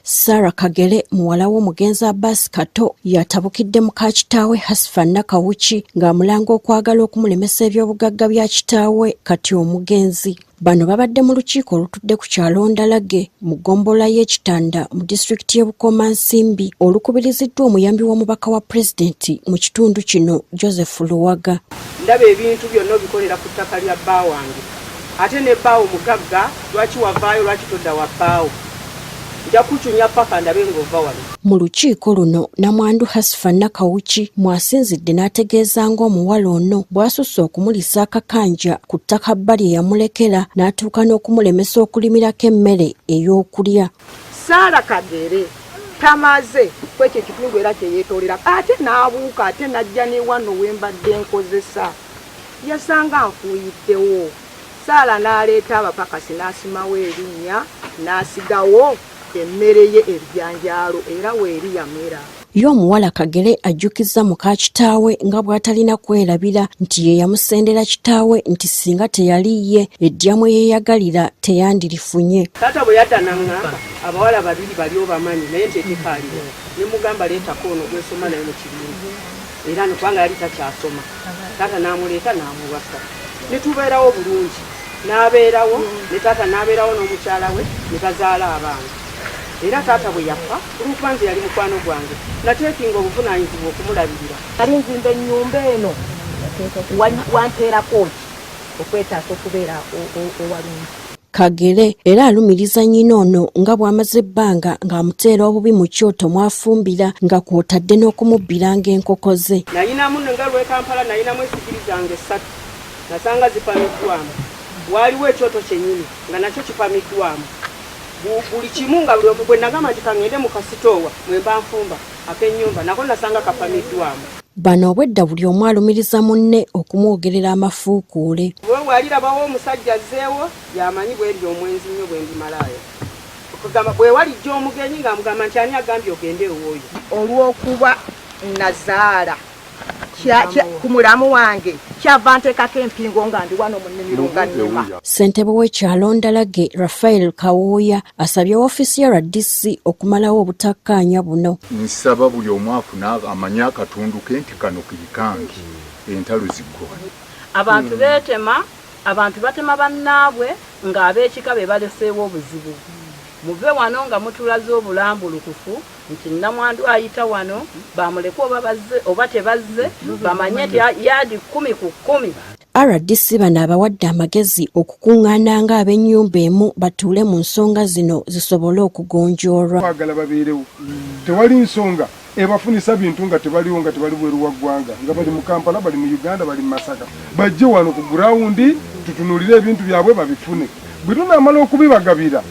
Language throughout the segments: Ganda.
Sarah Kagere muwala w'omugenzi Abbas Kato yatabukidde muka kitaawe Hasfana Kawuki ng'amulanga okwagala okumulemesa ebyobugagga bya kitaawe kati omugenzi. Bano babadde mu lukiiko olutudde ku kyalo Ndalage mu ggombolola y'Ekitanda mu disitulikiti y'e Bukomansimbi olukubiriziddwa omuyambi w'omubaka wa pulezidenti mu kitundu kino Joseph Luwaga. Ndaba ebintu byonna bikolera ku ttaka lya bba wange ate ne bba omugagga lwaki wavaayo lwaki todda wa bbaawo nja kucunya paka ndabe ng'ova wano. Mu lukiiko luno namwandu Hasfana Kawuki mwasinzidde n'ategeeza ng'omuwala ono bw'asusse okumulisa akakanja ku ttaka bba lye yamulekera n'atuuka n'okumulemesa okulimirako emmere ey'okulya. Sarah Kagere tamaze kwekyo ekitundu era kye yeetoolera ate n'abuuka ate n'ajja ne wano we mbadde nkozesa yasanga nfuuyiddewo. Sarah n'aleeta abapakasi n'asimawo erinnya n'asigawo emmere ye ebyanjalo era weeri yamera. Yo omuwala Kagere ajjukiza muka kitaawe nga bw'atalina kwerabira nti ye yamusendera kitaawe nti singa teyaliye eddyamu yeeyagalira teyandirifunye. Taata bwe yadda n'aŋŋamba abawala babiri bali obamanyi naye nteekekaaliwo ne mugamba leetako ono gwesoma naye mu kibiina era nokubanga yali takyasoma. Taata n'amuleeta n'amuwasa ne tubeerawo bulungi n'abeerawo ne taata n'abeerawo n'omukyala we ne bazaala abaana. Era taata bwe yafa olw'okuba nze yali mukwano gwange nateekinga obuvunaanyizibwa okumulabirira. Nali nzimba ennyumba eno wanteerako ki okwetaasa okubeera owalungi. Kagere era alumiriza nnyina ono nga bw'amaze ebbanga ng'amuteera obubi mu kyoto mwafumbira nga kw'otadde n'okumubbiranga enkoko ze. Nayinamu nga lw'e Kampala nayinamu esigiri zange 3 nasanga zipamiddwamu. Waaliwo ekyoto kyennyini nga nakyo kipamiddwamu. Buli kimu nga bwe nagamba nti kaŋŋende mu kasitoowa mwe mba nfumba ak'ennyumba nako nasanga kapamiddwamu. Bano obwedda buli omu alumiriza munne okumwogerera amafuukuule. Bw'alirabawo omusajja azzeewo y'amanyi bw'eri omwenzi nnyo bwe ndi malaaya. Okugamba bwe walijja omugenyi ng'amugamba nti ani agambye ogende ewooyo. Olw'okuba nazaala ku mulamu wange kyava nteekako empingo nga ndi wano mu nnimiro nga nnima. Ssentebe w'ekyalo Ndalage Raphael Kawooya asabye woofiisi ya RDC okumalawo obutakkaanya buno. Nsaba buli omu afuna amanye akatundu ke nti kano kirikange entalo ziggwa. Abantu beetema, abantu batema bannaabwe ng'ab'ekika be baleseewo obuzibu. Muve wano nga mutulaze obulambulukufu nti namwandu ayita wano bamuleke oba tebazze bamanye nti yaadi 10 ku 10. RDC bano abawadde amagezi okukuŋŋaana nga ab'ennyumba emu batuule mu nsonga zino zisobole okugonjoolwa. Twagala babeerewo tewali nsonga ebafunisa bintu nga tebaliwo nga tebali bweru wa ggwanga nga bali mu Kampala bali mu Uganda bali mu Masaka bajje wano ku gurawundi tutunulire ebintu byabwe babifune. Bwe tunaamala okubibagabira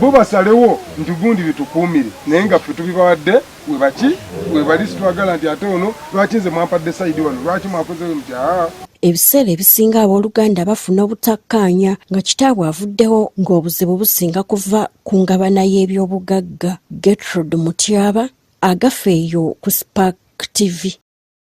bo basalewo nti gundi bitukuumire naye nga ffe tubibawadde we bali sitwagala nti ate ono lwaki nze mwampadde sayidi wano lwaki mwakozewo nti Ebiseera ebisinga abooluganda bafuna obutakkaanya nga kitaabwe avuddeho ng'obuzibu businga kuva ku ngabana y'ebyobugagga. Gertrude Mutyaba, Agafeeyo ku Spark TV.